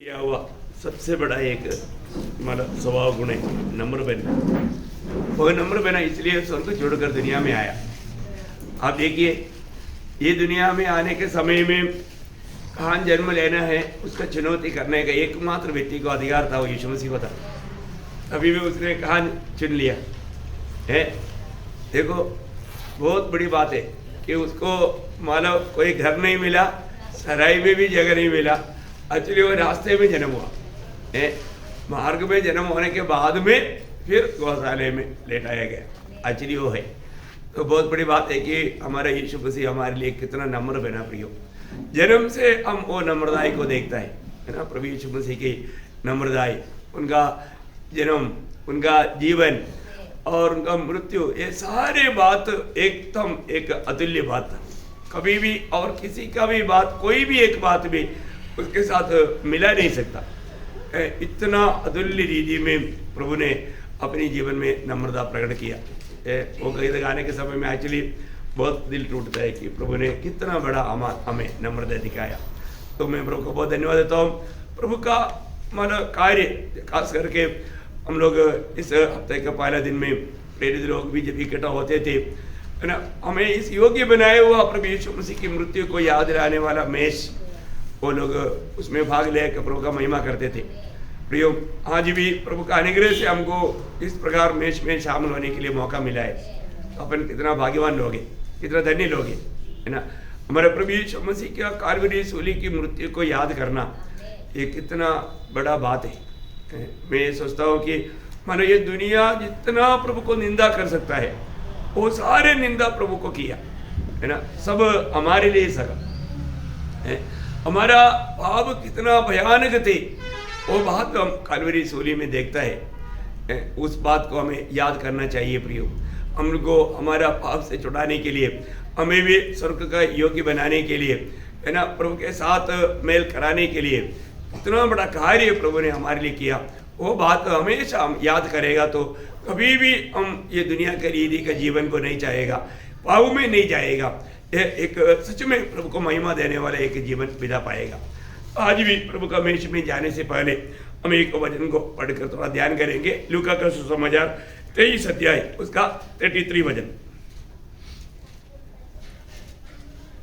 किया हुआ सबसे बड़ा एक मतलब स्वभाव गुण है नम्र बनना। वो नम्र बना इसलिए स्वर्ग छोड़कर दुनिया में आया। आप देखिए ये दुनिया में आने के समय में कहाँ जन्म लेना है उसका चुनौती करने का एकमात्र व्यक्ति को अधिकार था, वो यीशु मसीह को था। अभी भी उसने कहाँ चुन लिया है। देखो बहुत बड़ी बात है कि उसको मानो कोई घर नहीं मिला, सराय में भी जगह नहीं मिला, एक्चुअली वो रास्ते में जन्म हुआ है। मार्ग में जन्म होने के बाद में फिर गौशाले में लेटाया गया, एक्चुअली वो है। तो बहुत बड़ी बात है कि हमारा यीशु मसीह हमारे लिए कितना नम्र बना प्रियो। जन्म से हम वो नम्रदाई को देखता है ना, प्रभु यीशु मसीह की नम्रदाई, उनका जन्म, उनका जीवन और उनका मृत्यु, ये सारे बात एकदम एक अतुल्य बात था। कभी भी और किसी का भी बात, कोई भी एक बात भी उसके साथ मिला नहीं सकता। इतना अतुल्य रीति में प्रभु ने अपने जीवन में नम्रता प्रकट किया। वो गीत गाने के समय में एक्चुअली बहुत दिल टूटता है कि प्रभु ने कितना बड़ा हमें नम्रता दिखाया। तो मैं प्रभु को बहुत धन्यवाद देता हूँ। प्रभु का मतलब कार्य, खास करके हम लोग इस हफ्ते का पहला दिन में प्रेरित लोग भी जब इकट्ठा होते थे है ना, हमें इस योग्य बनाए हुआ प्रभु यीशु मसीह की मृत्यु को याद दिलाने वाला मेष, वो लोग उसमें भाग लेकर प्रभु का महिमा करते थे। प्रियो आज भी प्रभु का अनुग्रह से हमको इस प्रकार मेष में शामिल होने के लिए मौका मिला है। तो अपन कितना भाग्यवान लोग हैं, कितना धन्य लोग हैं, है ना। हमारे प्रभु यीशु मसीह की कालवरी सूली की मृत्यु को याद करना ये कितना बड़ा बात है। मैं ये सोचता हूँ कि मानो ये दुनिया जितना प्रभु को निंदा कर सकता है वो सारे निंदा प्रभु को किया, है ना। सब हमारे लिए सका है। हमारा पाप कितना भयानक थे वो बात हम कालवरी सूली में देखता है। उस बात को हमें याद करना चाहिए प्रियो। हम लोग को हमारा पाप से छुड़ाने के लिए, हमें भी स्वर्ग का योग्य बनाने के लिए, है ना, प्रभु के साथ मेल कराने के लिए इतना बड़ा कार्य प्रभु ने हमारे लिए किया। वो बात हमेशा हम याद करेगा तो कभी भी हम ये दुनिया के रीति का जीवन को नहीं चाहेगा, पाप में नहीं जाएगा। एक सच में प्रभु को महिमा देने वाला एक जीवन बिता पाएगा। आज भी प्रभु का मेष में जाने से पहले हम एक वचन को पढ़कर थोड़ा ध्यान करेंगे। लूका का सुसमाचार 23 अध्याय उसका 33 वचन।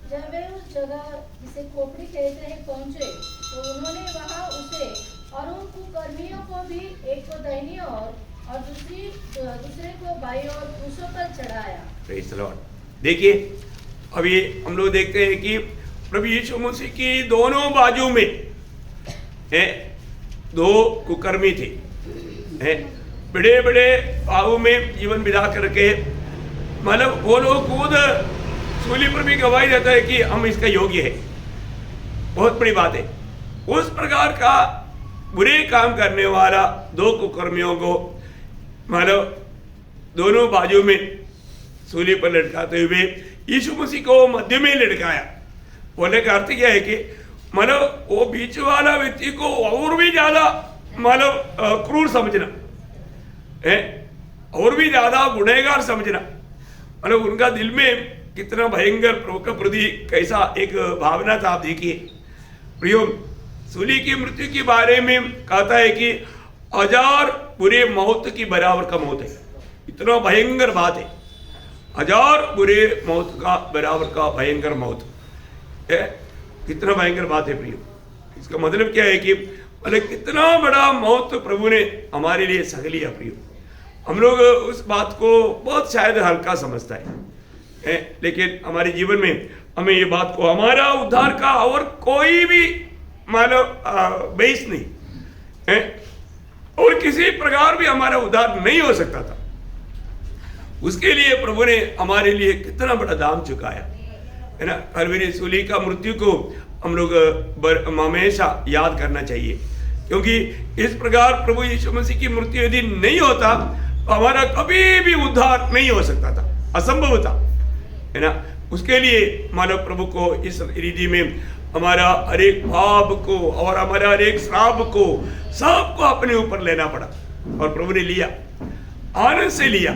जब वे उस जगह जिसे खोपड़ी कहते हैं पहुंचे तो उन्होंने वहां उसे और उन कुकर्मियों को भी, एक को दाहिनी और दूसरे को बाईं ओर क्रूसों पर चढ़ाया। Praise the Lord. देखिए अभी हम लोग देखते हैं कि प्रभु यीशु मसीह की दोनों बाजू में दो कुकर्मी थे, बड़े बड़े पापों में जीवन बिता करके, मतलब वो लोग खुद सूली पर भी गवाही देता है कि हम इसका योग्य है। बहुत बड़ी बात है। उस प्रकार का बुरे काम करने वाला दो कुकर्मियों को मतलब दोनों बाजू में सूली पर लटकाते हुए यीशु मसीह को मध्य में लटकाया। बोलने का अर्थ क्या है कि मतलब वो बीच वाला व्यक्ति को और भी ज्यादा मतलब क्रूर समझना है, और भी ज्यादा गुनहगार समझना, मतलब उनका दिल में कितना भयंकर प्रभु के प्रति कैसा एक भावना था। आप देखिए प्रियो, सूली की मृत्यु के बारे में कहता है कि 1000 बुरे मौत की बराबर का मौत है। इतना भयंकर बात है, 1000 बुरे मौत का बराबर का भयंकर मौत है। कितना भयंकर बात है प्रियो। इसका मतलब क्या है कि मतलब कितना बड़ा मौत प्रभु ने हमारे लिए सह लिया प्रियो। हम लोग उस बात को बहुत शायद हल्का समझता है, लेकिन हमारे जीवन में हमें ये बात को, हमारा उद्धार का और कोई भी मानव बेस नहीं है, और किसी प्रकार भी हमारा उद्धार नहीं हो सकता था। उसके लिए प्रभु ने हमारे लिए कितना बड़ा दाम चुकाया, है ना। कालवरी सूली का मृत्यु को हम लोग हमेशा याद करना चाहिए, क्योंकि इस प्रकार प्रभु यीशु मसीह की मृत्यु यदि नहीं होता तो हमारा कभी भी उद्धार नहीं हो सकता था, असंभव था, है ना। उसके लिए मानव प्रभु को इस रीति में हमारा हर एक पाप को और हमारा हर एक श्राप को सबको अपने ऊपर लेना पड़ा, और प्रभु ने लिया, आनंद से लिया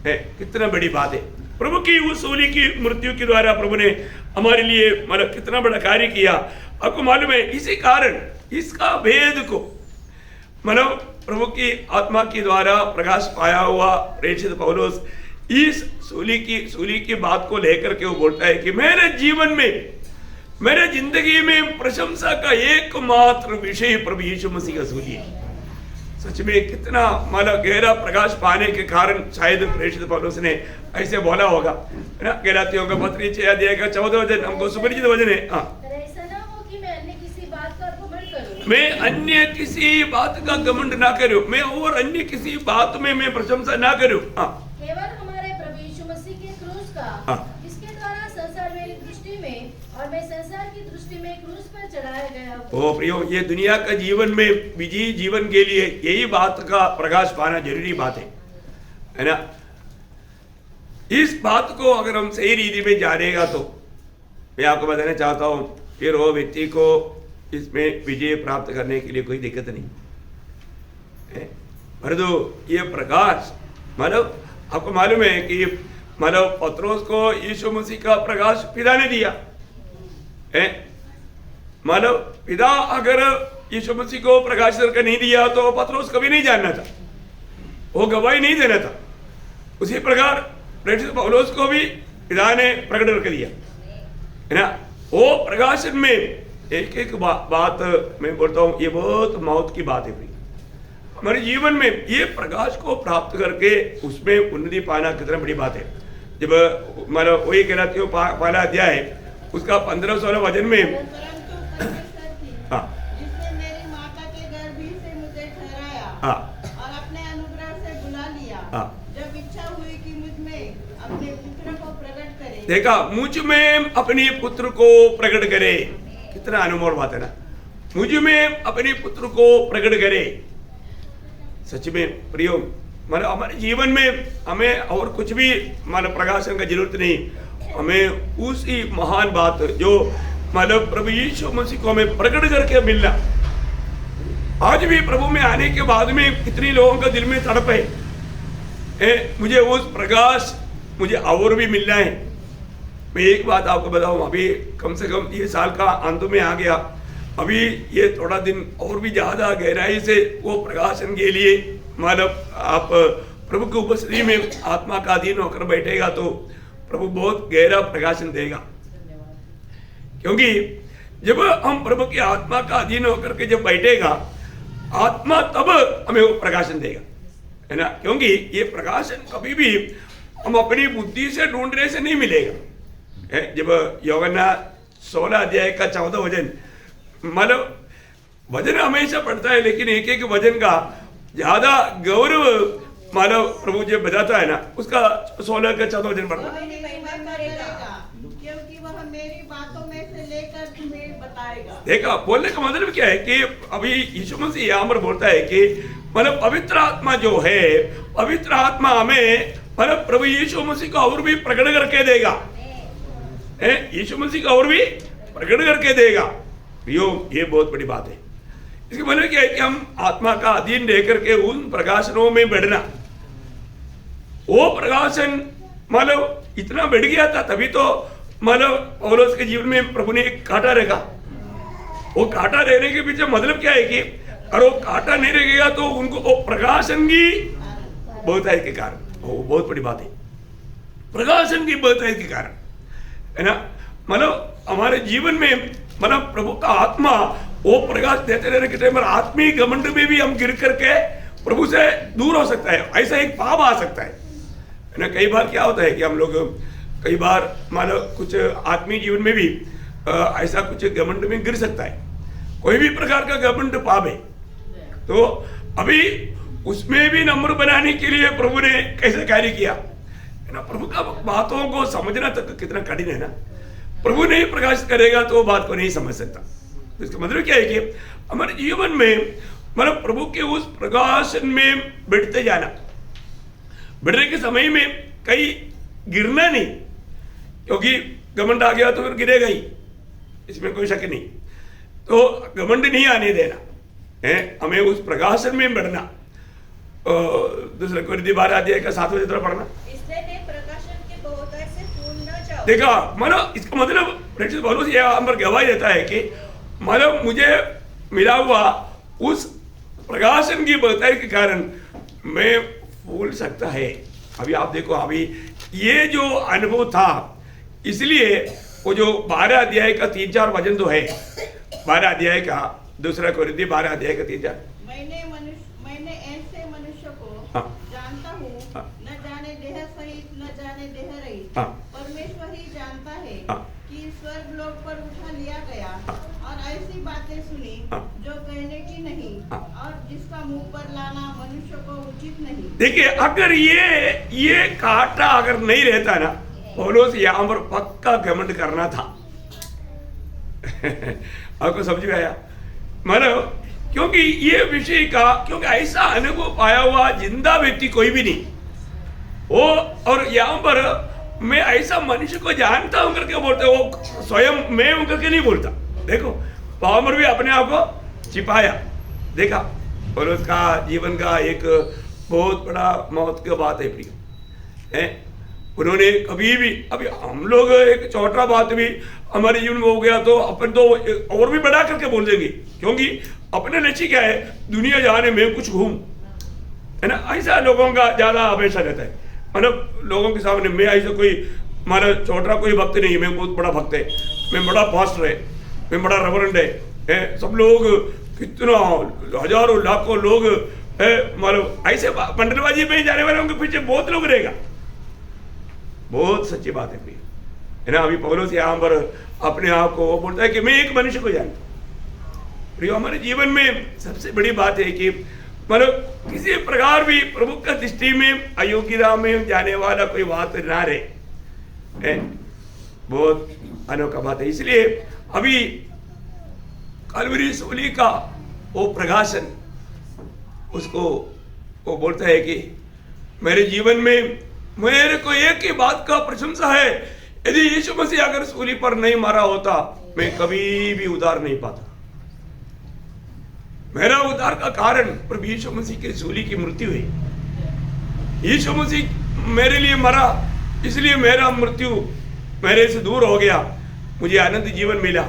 है। कितना बड़ी बात है। प्रभु की उस सूली की मृत्यु के द्वारा प्रभु ने हमारे लिए मतलब कितना बड़ा कार्य किया। आपको मालूम है, इसी कारण इसका भेद को मतलब प्रभु की आत्मा के द्वारा प्रकाश पाया हुआ प्रेषित पौलुस इस सूली की बात को लेकर के वो बोलता है कि मेरे जीवन में, मेरे जिंदगी में प्रशंसा का एकमात्र विषय प्रभु यीशु मसीह का सूली है। सच में कितना मतलब गहरा प्रकाश पाने के कारण शायद प्रेषित पौलुस ने ऐसे बोला होगा, है ना। गलातियों का पत्री 6 अध्याय का 14 वचन हमको सुपरिचित वचन है। हाँ, मैं अन्य किसी बात का घमंड ना करूं, मैं और अन्य किसी बात में मैं प्रशंसा ना करूं। केवल हमारे प्रभु यीशु मसीह के क्रूस का, जिसके द्वारा संसार मेरी दृष्टि में और मैं संसार की दृष्टि में क्रूस पर चढ़ाया गया हूं। ओ प्रियो, ये दुनिया का जीवन में विजयी जीवन के लिए यही बात का प्रकाश पाना जरूरी बात है ना। इस बात को अगर हम सही रीति में जानेगा तो मैं आपको बताना चाहता हूं, फिर वो व्यक्ति को इसमें विजय प्राप्त करने के लिए कोई दिक्कत नहीं है। परंतु ये प्रकाश मतलब आपको मालूम है कि मतलब पत्रोस को यीशु मसीह का प्रकाश पिता ने दिया है। मतलब पिता अगर यीशु मसीह को प्रकाश करके नहीं दिया तो पत्रोस कभी नहीं जानना था, वो गवाही नहीं देना था। उसी प्रकार प्रेषित पौलुस को भी पिता ने प्रकट करके दिया, है ना। वो प्रकाशन में एक एक बात मैं बोलता हूँ, ये बहुत मौत की बात है भाई। हमारे जीवन में ये प्रकाश को प्राप्त करके उसमें उन्नति पाना कितना बड़ी बात है। जब मतलब वही गलातियों पहला अध्याय उसका 15-16 वचन में जिसने मेरी माता के गर्भ ही से मुझे ठहराया और अपने अनुग्रह से बुला लिया, जब इच्छा हुई कि मुझ में अपने पुत्र को प्रकट करे। देखा, मुझ में अपने पुत्र को प्रकट करे, कितना अनुभव बात है ना। मुझ में अपने पुत्र को प्रकट करे। सच में प्रियो, मतलब हमारे जीवन में हमें और कुछ भी मतलब प्रकाशन का जरूरत नहीं, हमें उसी महान बात जो मतलब प्रभु यीशु मसीह को हमें प्रकट करके मिलना। आज भी प्रभु में आने के बाद में कितनी लोगों का दिल में तड़प है, मुझे उस प्रकाश मुझे और भी मिलना है। मैं एक बात आपको बताऊं, अभी कम से कम ये साल का अंत में आ गया, अभी ये थोड़ा दिन और भी ज़्यादा गहराई से वो प्रकाशन के लिए मतलब आप प्रभु की उपस्थिति में आत्मा का अधीन होकर बैठेगा तो प्रभु बहुत गहरा प्रकाशन देगा। क्योंकि जब हम प्रभु की आत्मा का अधीन होकर के जब बैठेगा, आत्मा तब हमें वो प्रकाशन देगा, है ना। क्योंकि ये प्रकाशन कभी भी हम अपनी बुद्धि से ढूंढने से नहीं मिलेगा। जब यूहन्ना 16 अध्याय का 14 वचन, मतलब वचन हमेशा पढ़ता है लेकिन एक एक वचन का ज्यादा गौरव मतलब प्रभु जब बताता है ना, उसका 16 का 14 वचन पढ़ता है, क्योंकि वह मेरी बातों में से लेकर तुम्हें बताएगा। देखा, बोलने का मतलब क्या है कि अभी यीशु मसीह यहाँ पर बोलता है कि मतलब पवित्र आत्मा जो है, पवित्र आत्मा हमें मतलब प्रभु यीशु मसीह को और भी प्रकट करके देगा, यीशु मसीह का और भी प्रकट करके देगा। ये बहुत बड़ी बात है। इसके मतलब क्या है कि हम आत्मा का अधीन रह करके उन प्रकाशनों में बढ़ना। वो प्रकाशन मतलब इतना बढ़ गया था, तभी तो मतलब पौलुस के जीवन में प्रभु ने एक कांटा रखा। वो कांटा रहने के पीछे मतलब क्या है कि अगर वो कांटा नहीं रहेगा तो उनको वो प्रकाशन की बहुतायत के कारण, वो बहुत बड़ी बात है, प्रकाशन की बहुतायत के कारण, है ना। मतलब हमारे जीवन में मतलब प्रभु का आत्मा वो प्रकाश देते रहने के टाइम पर आत्मीय घमंड में भी हम गिर करके प्रभु से दूर हो सकता है। ऐसा एक पाप आ सकता है ना। कई बार क्या होता है कि हम लोग कई बार मानो कुछ आत्मीय जीवन में भी ऐसा कुछ घमंड में गिर सकता है। कोई भी प्रकार का घमंड पाप है, तो अभी उसमें भी नम्र बनाने के लिए प्रभु ने कैसे कार्य किया, है ना। प्रभु का बातों को समझना तक कितना कठिन है ना। प्रभु नहीं प्रकाशित करेगा तो वो बात को नहीं समझ सकता। तो इसका मतलब क्या है कि हमारे जीवन में मतलब प्रभु के उस प्रकाशन में बैठते जाना, बैठने के समय में कहीं गिरना नहीं, क्योंकि घमंड आ गया तो फिर गिरेगा ही, इसमें कोई शक नहीं। तो घमंड नहीं आने देना है, हमें उस प्रकाशन में बढ़ना। दूसरा कोरिन्थी 12 अध्याय का 7 वचन पढ़ना। देखा, मतलब इसका मतलब प्रेषित पौलुस यहाँ पर गवाही देता है कि मतलब मुझे मिला हुआ उस प्रकाशन की बहुतायत के कारण मैं भूल सकता है। अभी आप देखो, अभी ये जो अनुभव था, इसलिए वो जो 12 अध्याय का 3-4 वचन तो है, 12 अध्याय का 2 कोरिन्थी 12 अध्याय का 3-4। मैंने ऐसे मनुष्य को जानता हूँ, न जाने देह सहित न जाने देह रहित, परमेश्वर ही जानता है कि स्वर्ग लोक पर उठा लिया गया, और ऐसी बातें सुनी जो कहने की नहीं, और जिसका मुंह पर लाना मनुष्य को उचित नहीं। देखिए, अगर ये काटा अगर नहीं रहता ना, पौलुस यहाँ पर पक्का घमंड करना था। आपको समझ में आया? मतलब क्योंकि ये विषय का, क्योंकि ऐसा अनुभव पाया हुआ जिंदा व्यक्ति कोई भी नहीं वो, और यहाँ पर मैं ऐसा मनुष्य को जानता हूं करके बोलते, वो स्वयं मैं हूं करके नहीं बोलता। देखो, पौलुस भी अपने आप को छिपाया। देखा, पौलुस का जीवन का एक बहुत बड़ा मौत की बात है प्रिय है। उन्होंने कभी भी, अभी हम लोग एक छोटा बात भी हमारे जीवन में हो गया तो अपन तो और भी बड़ा करके बोल देंगे, क्योंकि अपने लक्ष्य क्या है, दुनिया जाने में कुछ घूम, है ना। ऐसा लोगों का ज्यादा हमेशा रहता है, मतलब लोगों के सामने मैं ऐसा कोई, हमारा छोटा कोई भक्त नहीं, मैं बहुत बड़ा भक्त है, मैं बड़ा पास्टर है, मैं बड़ा रेवरेंड है, सब लोग कितना हजारों लाखों लोग है, मतलब ऐसे पंडितबाजी में जाने वाले उनके पीछे बहुत लोग रहेगा। बहुत सच्ची बात है ना। अभी पौलुस यहाँ पर अपने आप को बोलता है कि मैं एक मनुष्य को जानता हूं। प्रियो, हमारे जीवन में सबसे बड़ी बात है कि मतलब किसी प्रकार भी प्रभु का दृष्टि में अयोग्यता में जाने वाला कोई बात ना रहे, बहुत अनोखा बात है। इसलिए अभी कलवरी सूली का वो प्रकाशन, उसको वो बोलता है कि मेरे जीवन में मेरे को एक ही बात का प्रशंसा है, यदि यीशु मसीह अगर सूली पर नहीं मरा होता मैं कभी भी उद्धार नहीं पाता। मेरा उद्धार का कारण प्रभु यीशु मसीह के सूली की मृत्यु है। यीशु मसीह मेरे लिए मरा, इसलिए मेरा मृत्यु मेरे से दूर हो गया, मुझे आनंद जीवन मिला,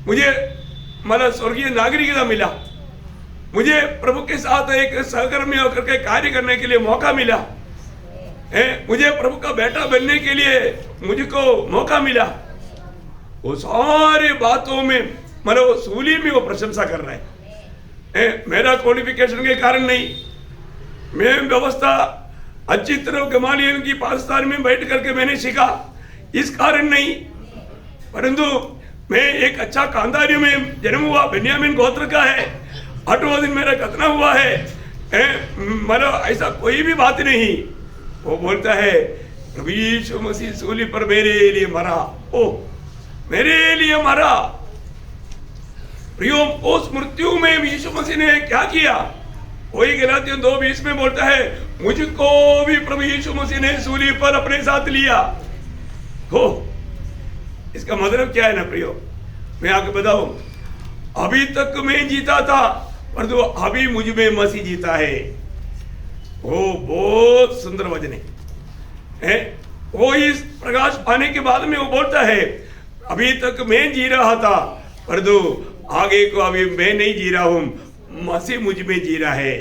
मुझे मतलब स्वर्गीय नागरिकता मिला, मुझे प्रभु के साथ एक सहकर्मी होकर के कार्य करने के लिए मौका मिला, मुझे प्रभु का बेटा बनने के लिए मुझको मौका मिला। वो सारी बातों में मतलब वो सूली में वो प्रशंसा कर रहा है। मेरा क्वालिफिकेशन के कारण नहीं, मैं व्यवस्था अच्छी तरह गमालियल की पाकिस्तान में बैठ करके मैंने सीखा, इस कारण नहीं, परंतु मैं एक अच्छा खानदानी में जन्म हुआ, बेन्यामीन गोत्र का है, 8वां दिन मेरा खतना हुआ है, मतलब ऐसा कोई भी बात नहीं। वो बोलता है प्रभु यीशु मसीह सूली पर मेरे लिए मरा, ओ मेरे लिए मरा। प्रियो, उस मृत्यु में यीशु मसीह ने क्या किया, वही गलातियों 2:20 में बोलता है, मुझको भी प्रभु यीशु मसीह ने सूली पर अपने साथ लिया। हो, इसका मतलब क्या है ना प्रियो, मैं आपको बताऊं, अभी तक मैं जीता था परंतु अभी मुझ में मसीह जीता है। वो बहुत सुंदर वचन है। वो इस प्रकाश पाने के बाद में वो बोलता है, अभी तक मैं जी रहा था परंतु आगे को अभी मैं नहीं जी रहा हूं, मसीह मुझ में जी रहा है।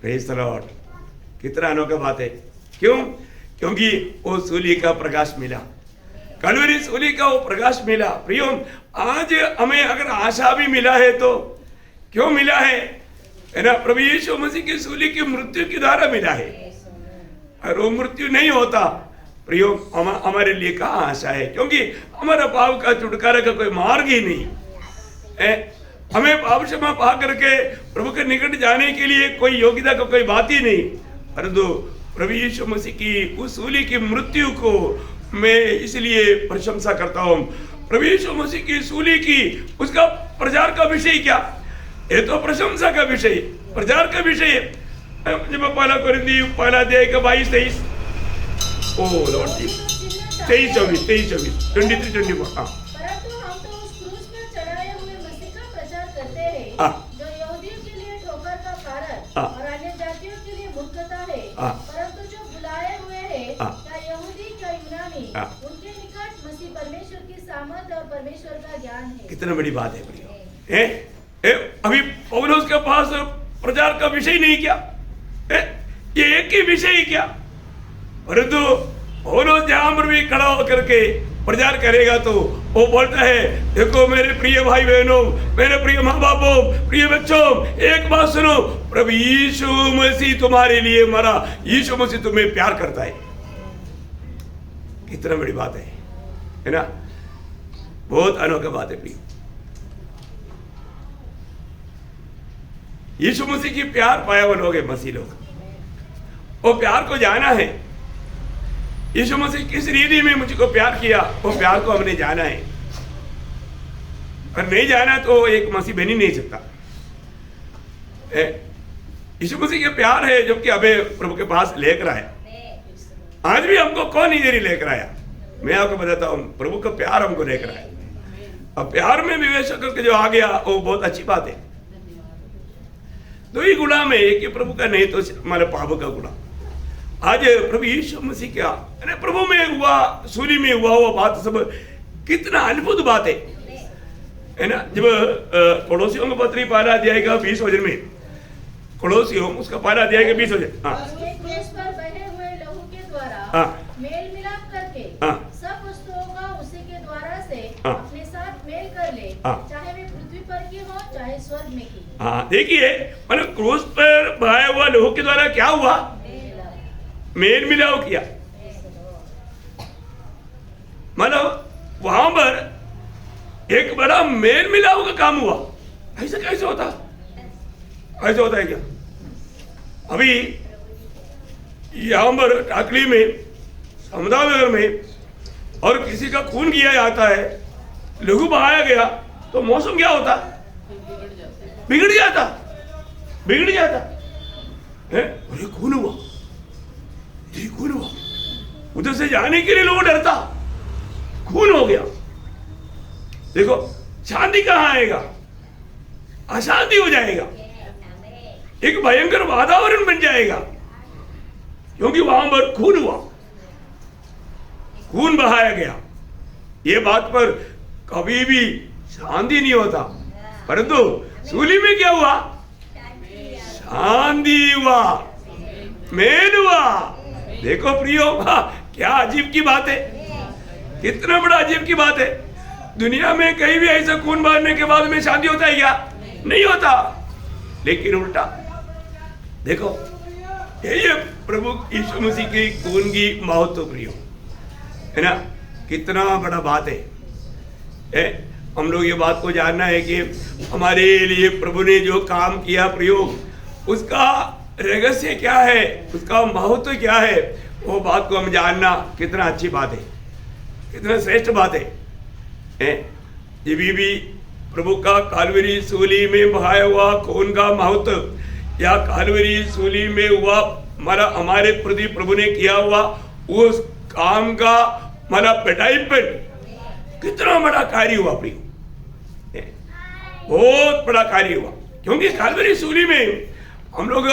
Praise the Lord. कितना अनोखा बात है। क्यों? क्योंकि वो सूली का प्रकाश मिला, कलवरी सूली का वो प्रकाश मिला। प्रियो, आज हमें अगर आशा भी मिला है तो क्यों मिला है ना, प्रभु यीशु मसीह की सूली की मृत्यु के द्वारा मिला है। और वो मृत्यु नहीं होता प्रियो, हमारे लिए कहाँ आशा है, क्योंकि हमारा पाप का छुटकारा का कोई मार्ग ही नहीं है। हमें पाप क्षमा पा करके प्रभु के निकट जाने के लिए कोई योग्यता का कोई बात ही नहीं, परंतु प्रभु यीशु मसीह की उस सूली की मृत्यु को मैं इसलिए प्रशंसा करता हूँ। प्रभु यीशु मसीह की सूली की उसका प्रचार का विषय क्या, ये तो प्रशंसा का विषय, प्रचार का विषय। जब पहला कोरिन्थी 1 अध्याय का 22-23, ओ लॉर्ड जी, 23-24, 23-24। हाँ, परंतु हम तो उस क्रूस पर चढ़ाए हुए मसीह का प्रचार करते हैं, जो यहूदियों के लिए ठोकर का कारण और अन्य जातियों के लिए मूर्खता है, परंतु जो बुलाए हुए हैं, क्या यहूदी क्या यूनानी, उनके निकट मसीह परमेश्वर की सामर्थ और परमेश्वर का ज्ञान है। कितना बड़ी बात है प्रियो, अभी पौलुस के पास प्रचार का विषय नहीं क्या, ये एक ही विषय ही क्या, परंतु पौलुस जहां पर भी खड़ा होकर के प्रचार करेगा तो वो बोलता है, देखो मेरे प्रिय भाई बहनों, मेरे प्रिय माँ बापों, प्रिय बच्चों, एक बात सुनो, प्रभु यीशु मसीह तुम्हारे लिए मरा, यीशु मसीह तुम्हें प्यार करता है। कितना बड़ी बात है ना, बहुत अनोखा बात है प्रिय। यीशु मसीह की प्यार पाया हुए लोग हैं मसीह लोग, वो प्यार को जाना है। यीशु मसीह किस रीति में मुझको प्यार किया, वो प्यार को हमने जाना है, और नहीं जाना तो एक मसीह बन ही नहीं सकता। यीशु मसीह का प्यार है जो कि हमें प्रभु के पास लेकर आया। आज भी हमको कौन इधर लेकर आया, मैं आपको बताता हूं, प्रभु का प्यार हमको लेकर आया। अब प्यार में विवेश करके जो आ गया वो बहुत अच्छी बात है। दो ही गुणा में, एक ही प्रभु का, नहीं तो हमारे पाप का गुणा। आज प्रभु यीशु मसीह क्या प्रभु में हुआ, सूली में हुआ वो बात सब कितना अद्भुत बात है ना। जब पड़ोसियों का पत्री पहला अध्याय का 20 वचन में, पड़ोसियों उसका पहला अध्याय का 20 वचन, मेल मिलाप करके सब वस्तुओं का उसी के द्वारा से अपने साथ मेल कर ले, चाहे वे पृथ्वी पर की हो चाहे स्वर्ग में की। देखिए मतलब क्रूस पर बहाया हुआ लहू के द्वारा क्या हुआ, मेल मिलाप किया। मतलब वहां पर एक बड़ा मेल मिलाप का काम हुआ। ऐसा कैसे होता, ऐसा होता है क्या? अभी यहां पर टाकली में, अहमदाबाद में, और किसी का खून किया जाता है, लहू बहाया गया, तो मौसम क्या होता, बिगड़ जाता, बिगड़ जाता है। अरे खून हुआ, ये खून हुआ, उधर से जाने के लिए लोग डरता, खून हो गया। देखो शांति कहाँ आएगा, अशांति हो जाएगा, एक भयंकर वातावरण बन जाएगा, क्योंकि वहां पर खून हुआ, खून बहाया गया। ये बात पर कभी भी शांति नहीं होता, परंतु सूली में क्या हुआ, शांति हुआ, मेल हुआ। देखो प्रियो, क्या अजीब की बात है, कितना बड़ा अजीब की बात है। दुनिया में कहीं भी ऐसा खून बहाने के बाद में शांति होता है क्या? नहीं होता। लेकिन उल्टा देखो, यही प्रभु यीशु मसीह की खून की महत्व प्रियो है ना, कितना बड़ा बात है। हम लोग ये बात को जानना है कि हमारे लिए प्रभु ने जो काम किया प्रयोग, उसका रहस्य क्या है, उसका महत्व क्या है, वो बात को हम जानना कितना अच्छी बात है, कितना श्रेष्ठ बात है। ये भी प्रभु का कालवरी सूली में बहाया हुआ खून का महत्व, या कालवरी सूली में हुआ हमारे प्रति प्रभु ने किया हुआ उस काम का पिटाईपन, कितना बड़ा कार्य हुआ प्रिय, बहुत बड़ा कार्य हुआ। क्योंकि कालवरी सूली में हम लोग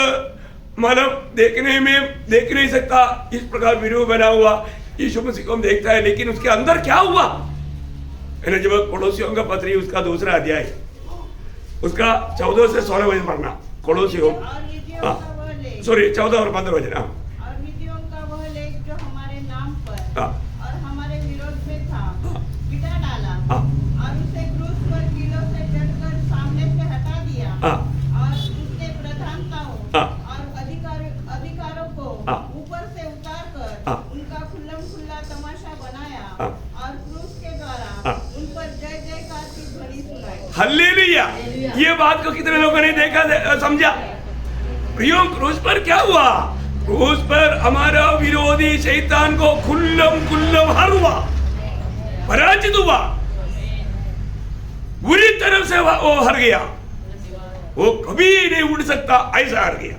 देखने में देख नहीं सकता, इस प्रकार वीडियो बना हुआ यीशु मसीह को हम देखता है, लेकिन उसके अंदर क्या हुआ है ना। जब कोलोसियों का पत्री उसका दूसरा अध्याय, उसका 14 से 16 वचन पढ़ना, कोलोसियों, सॉरी 14 और 15 वचन। और विधियों का वह लेख जो हमारे नाम पर और हमारे विरोध में था, मिटा डाला, और उसे क्रूस पर कीलों से जड़कर सामने से हटा दिया, और उसके प्रधानताओं और अधिकारों को ऊपर से उतार कर उनका खुल्ला तमाशा बनाया, और क्रूस के द्वारा उन पर जय जयकार की ध्वनि सुनाई। हालेलुया। ये बात को कितने लोगों ने देखा, समझा? प्रियो, क्रूस पर क्या हुआ? क्रूस पर हमारा विरोधी शैतान को खुल्लम हर हुआ, पराजित हुआ, बुरी तरह से वो हर गया, वो कभी नहीं उड़ सकता, ऐसा हार गया।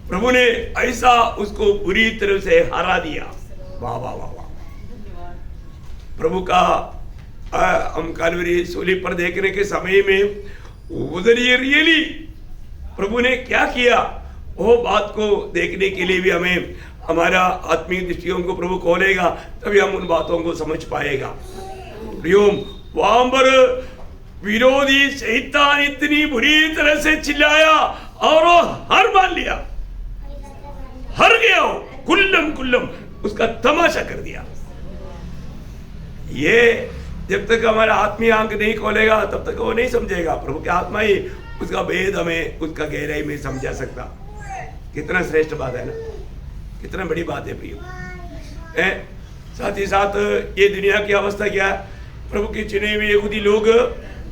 प्रभु ने ऐसा उसको बुरी तरह से हरा दिया। वाह वाह वाह वाह। प्रभु का हम कालवरी सूली पर देखने के समय में उधर ये रियली प्रभु ने क्या किया, वो बात को देखने के लिए भी हमें हमारा आत्मिक दृष्टियों को प्रभु खोलेगा, तभी हम उन बातों को समझ पाएगा। प्रियो, वहां पर विरोधी शैतान इतनी बुरी तरह से चिल्लाया और वो हार मान लिया, हार गया, वो कुल्लम कुल्लम उसका तमाशा कर दिया। ये जब तक हमारा आत्मीय आंख नहीं खोलेगा तब तक वो नहीं समझेगा। प्रभु की आत्मा ही उसका भेद हमें उसका गहराई में समझा सकता। कितना श्रेष्ठ बात है ना, कितना बड़ी बात है प्रियो। साथ ही साथ ये दुनिया की अवस्था क्या है, प्रभु के चुने हुए यहूदी लोग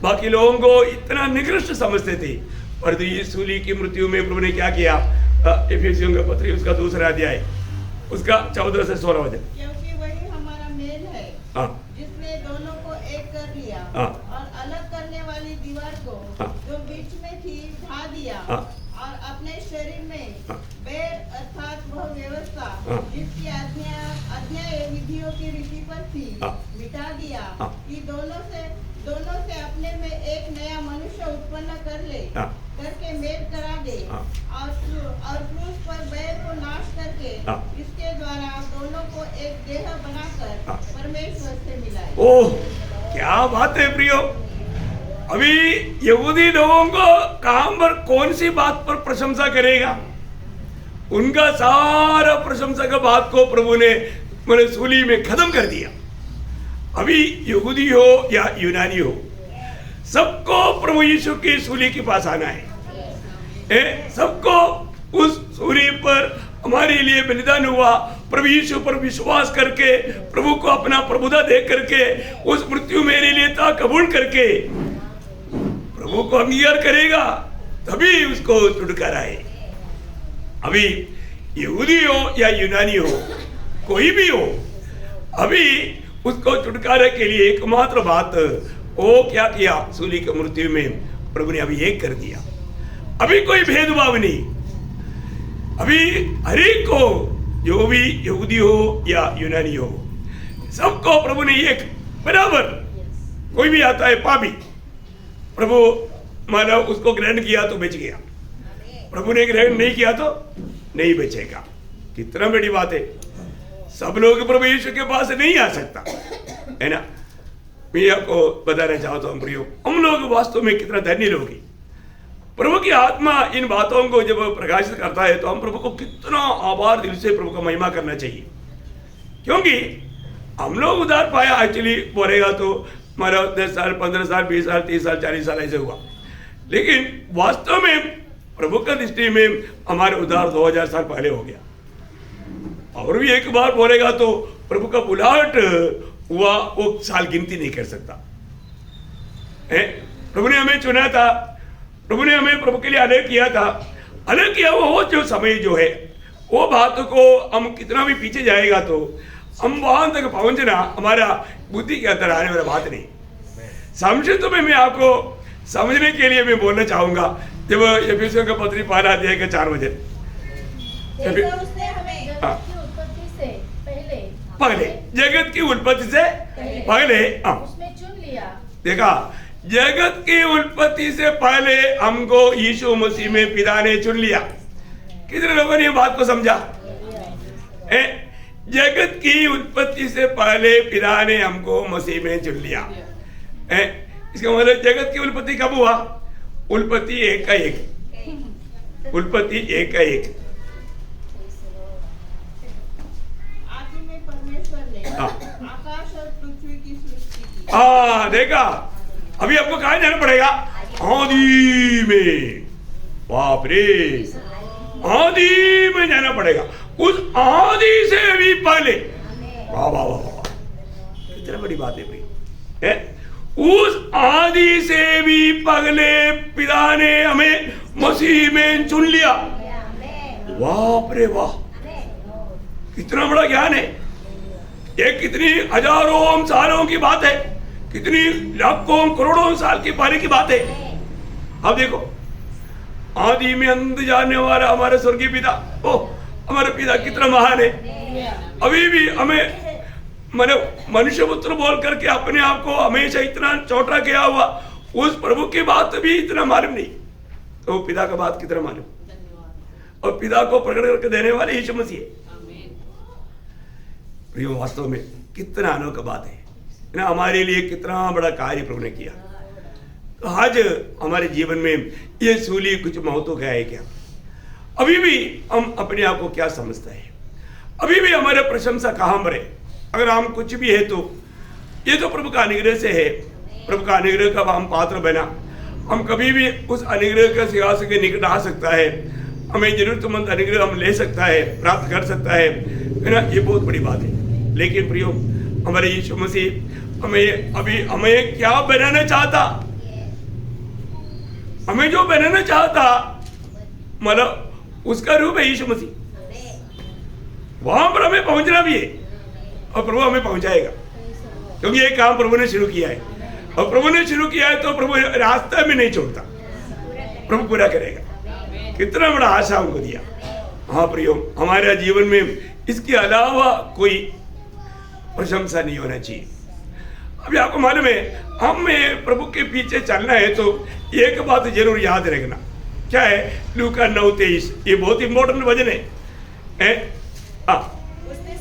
बाकी लोगों को इतना निकृष्ट समझते थे, पर यीशु की मृत्यु में प्रभु ने क्या किया? एफेसियों का पत्री उसका 2 अध्याय उसका 14 से 16 वचन, क्योंकि वही हमारा मेल है जिसने दोनों को एक कर लिया और अलग करने वाली दीवार को जो बीच में थी ढा दिया और अपने शरीर में बैर अर्थात वह व्यवस्था जिसकी आज्ञा विधियों की रीति पर थी मिटा दिया कि दोनों से अपने में एक नया मनुष्य उत्पन्न कर ले करके मेल करा दे और क्रूस पर बैर को नाश करके इसके द्वारा दोनों को एक देह बनाकर परमेश्वर से मिलाए। ओह क्या बात है प्रियो। अभी यहूदी लोगों को काम पर कौन सी बात पर प्रशंसा करेगा? उनका सारा प्रशंसा का बात को प्रभु ने मेरे सूली में खत्म कर दिया। अभी यहूदी हो या यूनानी हो, सबको प्रभु यीशु के सूली के पास आना है। सबको उस सूली पर हमारे लिए बलिदान हुआ, प्रभु यीशु पर विश्वास करके प्रभु को अपना प्रभुता दे करके उस मृत्यु मेरे लिए था कबूल करके प्रभु को अंगीकार करेगा तभी उसको छुटकारा है। अभी यहूदी हो या यूनानी हो, कोई भी हो, अभी उसको छुटकारे के लिए एकमात्र बात वो क्या किया? सूली की मृत्यु में प्रभु ने अभी एक कर दिया। अभी कोई भेदभाव नहीं, अभी हरेक को, जो भी यहूदी हो या यूनानी हो, सबको प्रभु ने एक बराबर। कोई भी आता है पापी, प्रभु माना उसको ग्रहण किया तो बच गया, प्रभु ने ग्रहण नहीं किया तो नहीं बचेगा। कितना बड़ी बात है। सब लोग प्रभु यीशु के पास नहीं आ सकता है ना। मैं आपको बताना चाहता हूं प्रियो, हम लोग वास्तव में कितना धन्य लोग हैं। प्रभु की आत्मा इन बातों को जब प्रकाशित करता है तो हम प्रभु को कितना आभार दिल से प्रभु का महिमा करना चाहिए, क्योंकि हम लोग उधार पाया। एक्चुअली बोलेगा तो हमारा 10 साल 15 साल 20 साल 30 साल 40 साल ऐसे हुआ, लेकिन वास्तव में प्रभु का दृष्टि में हमारे उधार 2000 साल पहले हो गया। और भी एक बार बोलेगा तो प्रभु का बुलाहट हुआ वो साल गिनती नहीं कर सकता। प्रभु ने हमें चुना था, प्रभु ने हमें प्रभु के लिए अलग किया था। अलग किया वो जो समय जो है, वो बात को हम कितना भी पीछे जाएगा तो हम वहां तक पहुंचना हमारा बुद्धि के अंदर आने वाला बात नहीं। संक्षिप्त में मैं आपको समझने के लिए मैं बोलना चाहूंगा, जब एफेसियों का पत्री 1 अध्याय के 4 वचन, पहले जगत की उत्पत्ति से पहले उसमें चुन लिया। देखा, जगत की उत्पत्ति से पहले हमको यीशु मसीह में पिता ने चुन लिया। कितने लोगों ने ये बात को समझा? जगत की उत्पत्ति से पहले पिता ने हमको मसीह में चुन लिया। इसका मतलब जगत की उत्पत्ति कब हुआ? उत्पत्ति 1 का 1, उत्पत्ति 1 का 1। आकाश और पृथ्वी की सृष्टि की। देखा, अभी आपको कहाँ जाना पड़ेगा? आदि में। बाप रे, आदि में जाना पड़ेगा। उस आदि से भी पहले, वाह वाह वाह वाह, कितना बड़ी बात है भाई। उस आदि से भी पहले पिता ने हमें मसीह में चुन लिया। बाप रे वाह, कितना बड़ा ज्ञान है। ये कितनी हजारों सालों की बात है, कितनी लाखों करोड़ों साल की पहले की बात है। अब देखो, आदि में अंत जानने वाला हमारे स्वर्गीय पिता, हमारे पिता कितना महान है। अभी भी हमें मनुष्य पुत्र बोल करके अपने आप को हमेशा इतना चौटा किया हुआ उस प्रभु की बात भी इतना मालूम नहीं, तो पिता का बात कितना मालूम। और पिता को प्रकट करके देने वाले यीशु मसीह है। प्रियो, वास्तव में कितना अनोखा बात है ना, हमारे लिए कितना बड़ा कार्य प्रभु ने किया। आज हमारे जीवन में ये सूली कुछ महत्व का है क्या? अभी भी हम अपने आप को क्या समझता है? अभी भी हमारे प्रशंसा कहाँ पर है? अगर हम कुछ भी है तो ये तो प्रभु का अनुग्रह से है। प्रभु का अनुग्रह का हम पात्र बना, हम कभी भी उस अनुग्रह का सिंहासन के निकट आ सकता है, हमें जरूरतमंद अनुग्रह हम ले सकता है, प्राप्त कर सकता है ना। ये बहुत बड़ी बात है। लेकिन प्रियो, हमारे यीशु मसीह हमें क्या बनाना चाहता? हमें जो बनाना चाहता, मतलब उसका रूप है यीशु मसीह। वहां पर हमें पहुंचना भी है और प्रभु हमें पहुंचाएगा, क्योंकि ये काम प्रभु ने शुरू किया है। और प्रभु ने शुरू किया है तो प्रभु रास्ते में नहीं छोड़ता, प्रभु पूरा करेगा। कितना बड़ा आशा हमको दिया। हाँ प्रियो, हमारे जीवन में इसके अलावा कोई प्रशंसा नहीं होना चाहिए। अभी आपको मालूम है, हमें प्रभु के पीछे चलना है तो एक बात जरूर याद रखना। क्या है? लूका 9:23, ये बहुत इंपॉर्टेंट वचन है। उसने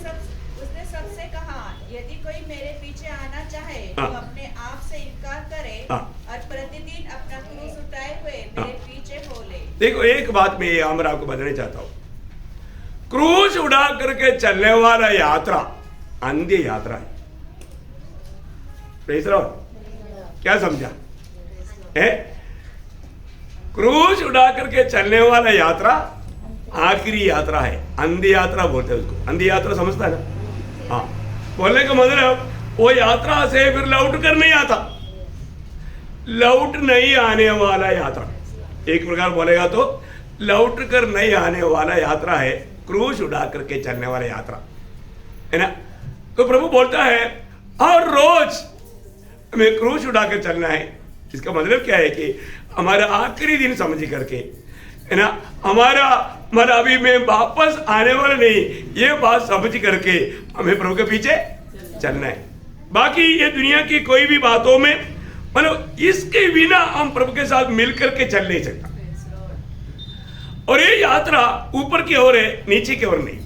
सबसे कहा, यदि कोई मेरे पीछे आना चाहे तो अपने आप से इनकार करे और प्रतिदिन अपना क्रूस उठाए हुए मेरे पीछे हो ले। देखो, एक बात मैं यहाँ आपको बताना चाहता हूँ। क्रूस उड़ा करके चलने वाला यात्रा अंधे यात्रा है। क्या समझा है? क्रूस उड़ा करके चलने वाला यात्रा आखिरी यात्रा है। अंधी यात्रा बोलते हैं उसको। अंधी यात्रा समझता है ना? हाँ, बोलने का मतलब वो यात्रा से फिर लौट कर नहीं आता, लौट नहीं आने वाला यात्रा। एक प्रकार बोलेगा तो लौट कर नहीं आने वाला यात्रा है क्रूस उड़ा करके चलने वाला यात्रा, है ना। तो प्रभु बोलता है हर रोज हमें क्रूस उड़ा कर चलना है। इसका मतलब क्या है कि हमारा आखिरी दिन समझ करके, है ना, हमारा अभी में वापस आने वाला नहीं, ये बात समझ करके हमें प्रभु के पीछे चलना है। बाकी ये दुनिया की कोई भी बातों में, मतलब इसके बिना हम प्रभु के साथ मिलकर के चल नहीं सकता। और ये यात्रा ऊपर की ओर है, नीचे की ओर नहीं।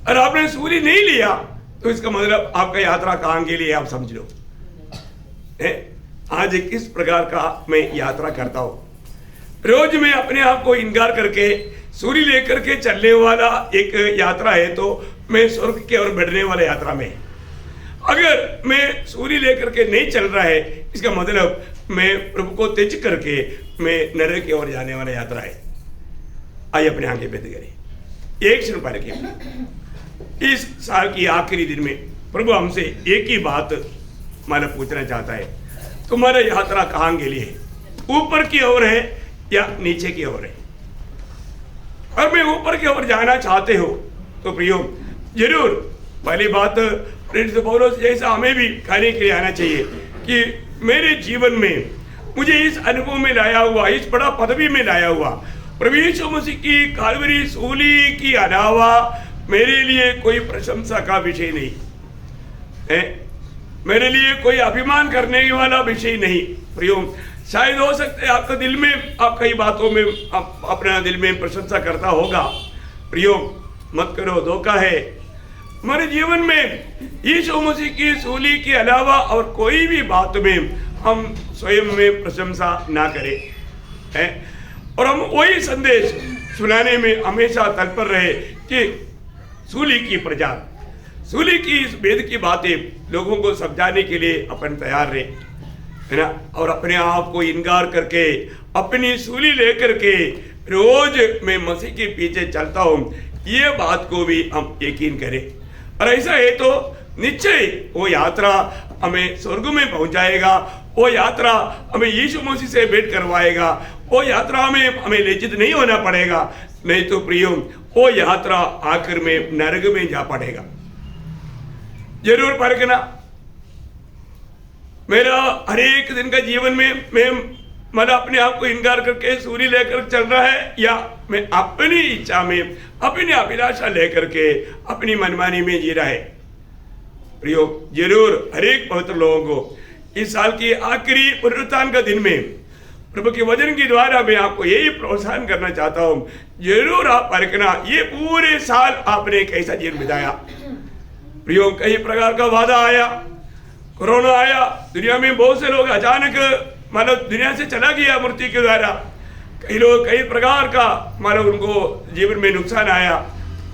और आपने सूली नहीं लिया तो इसका मतलब आपका यात्रा कहाँ के लिए आप समझ लो। आज किस प्रकार का मैं यात्रा करता हूं? रोज में अपने आप को इनकार करके सूर्य लेकर के चलने वाला एक यात्रा है तो मैं स्वर्ग की ओर बढ़ने वाला यात्रा में। अगर मैं सूर्य लेकर के नहीं चल रहा है, इसका मतलब मैं प्रभु को त्यज करके मैं नरक की ओर जाने वाला यात्रा है। आइए अपने आंखें बंद करें, एक क्षण पर के इस साल की आखिरी दिन में प्रभु हमसे एक ही बात माना पूछना चाहता है, तुम्हारा यात्रा कहाँ के लिए है? ऊपर की ओर है या नीचे की ओर है? और मैं ऊपर की ओर जाना चाहते हो तो प्रियो, जरूर पहली बात प्रेरित पौलुस जैसा हमें भी कहने के लिए आना चाहिए कि मेरे जीवन में मुझे इस अनुभव में लाया हुआ, इस बड़ा पदवी में लाया हुआ प्रभु यीशु मसीह की कालवरी सूली की अलावा मेरे लिए कोई प्रशंसा का विषय नहीं है, मेरे लिए कोई अभिमान करने वाला विषय नहीं। प्रियो, शायद हो सकता है आपका दिल में, आप कई बातों में अपना दिल में प्रशंसा करता होगा। प्रियो, मत करो, धोखा है। हमारे जीवन में यीशु मसीह की सूली के अलावा और कोई भी बात में हम स्वयं में प्रशंसा ना करें, है, और हम वही संदेश सुनाने में हमेशा तत्पर रहे कि सूली की प्रचार, सूली की इस वेद की बातें लोगों को समझाने के लिए अपन तैयार रहे, है ना। और अपने आप को इनकार करके अपनी सूली लेकर के रोज मैं मसीह के पीछे चलता हूँ, ये बात को भी हम यकीन करें। और ऐसा है तो निश्चय वो यात्रा हमें स्वर्ग में पहुंचाएगा, वो यात्रा हमें यीशु मसीह से भेंट करवाएगा, वो यात्रा में हमें लज्जित नहीं होना पड़ेगा। नहीं तो प्रियो, वो यात्रा आखिर में नरक में जा पड़ेगा। जरूर परखना, मेरा हर एक दिन का जीवन में मैं अपने आप को इनकार करके सूली लेकर चल रहा है या मैं अपनी इच्छा में, अपनी अभिलाषा लेकर के अपनी मनमानी में जी रहा है। प्रियो, जरूर हर एक पवित्र लोगों को इस साल की आखिरी पुनरुत्थान का दिन में प्रभु के वचन के द्वारा मैं आपको यही प्रोत्साहन करना चाहता हूँ, जरूर आप परखना ये पूरे साल आपने कैसा जीवन बिताया। प्रियो, कई प्रकार का वादा आया, कोरोना आया, दुनिया में बहुत से लोग अचानक मानो दुनिया से चला गया मृत्यु के द्वारा। कई लोग कई प्रकार का मानो उनको जीवन में नुकसान आया,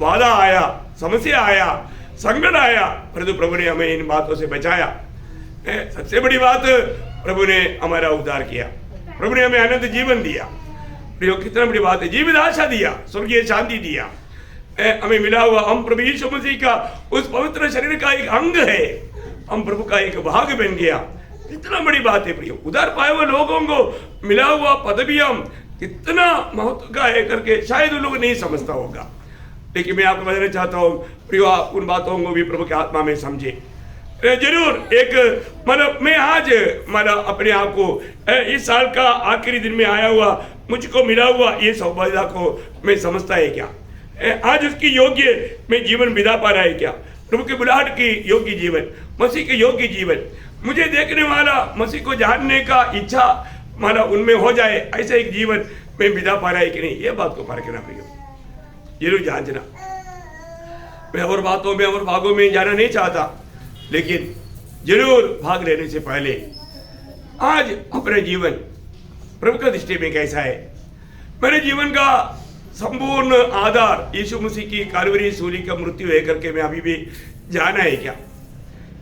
बाधा आया, समस्या आया, संकट आया, परंतु प्रभु ने हमें इन बातों से बचाया। सबसे बड़ी बात, प्रभु ने हमारा उद्धार किया, प्रभु ने हमें अनंत जीवन दिया। प्रियो, कितना बड़ी बात है, जीवित आशा दिया, स्वर्गीय शांति दिया हमें मिला हुआ। हम प्रभु यीशु मसीह का उस पवित्र शरीर का एक अंग है, हम प्रभु का एक भाग बन गया। कितना बड़ी बात है प्रियो, उधार पाए हुए लोगों को मिला हुआ पदवियां कितना महत्व का है करके शायद उन लोग नहीं समझता होगा, लेकिन मैं आपको बताना चाहता हूँ प्रियो, आप उन बातों को भी प्रभु की आत्मा में समझे। जरूर एक मतलब मैं आज मतलब अपने आप को इस साल का आखिरी दिन में आया हुआ, मुझको मिला हुआ ये सौभाग्य को मैं समझता है क्या, आज उसकी योग्य मैं जीवन बिता पा रहा है क्या, प्रभु के बुलाहट की योग्य जीवन, मसीह के योग्य जीवन, मुझे देखने वाला मसीह को जानने का इच्छा माना उनमें हो जाए, ऐसा एक जीवन मैं बिता पा रहा है कि नहीं, ये बात को परखना प्रियो, जरूर जांचना। मैं और बातों में और भागों में जाना नहीं चाहता, लेकिन जरूर भाग लेने से पहले आज अपने जीवन प्रभु का दृष्टि में कैसा है, मेरे जीवन का संपूर्ण आधार यीशु मसीह की कालवरी सूली का मृत्यु है करके मैं अभी भी जाना है क्या।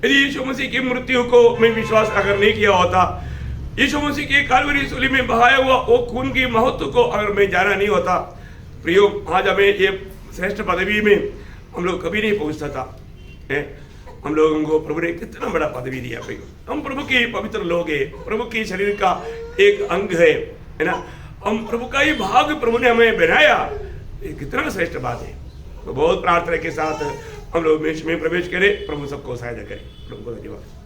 यदि यीशु मसीह की मृत्यु को मैं विश्वास अगर नहीं किया होता, यीशु मसीह की कालवरी सूली में बहाया हुआ वो खून की महत्व को अगर मैं जाना नहीं होता, प्रियो, आज हमें ये श्रेष्ठ पदवी में हम लोग कभी नहीं पहुंचता था। हम लोगों को प्रभु ने कितना बड़ा पदवी दिया प्रियो, हम प्रभु के पवित्र लोग हैं, प्रभु के शरीर का एक अंग है ना, हम प्रभु का ही भाग प्रभु ने हमें बनाया, ये कितना श्रेष्ठ बात है। तो बहुत प्रार्थना के साथ हम लोग में प्रवेश करें, प्रभु सबको सहायता करें। प्रभु को धन्यवाद।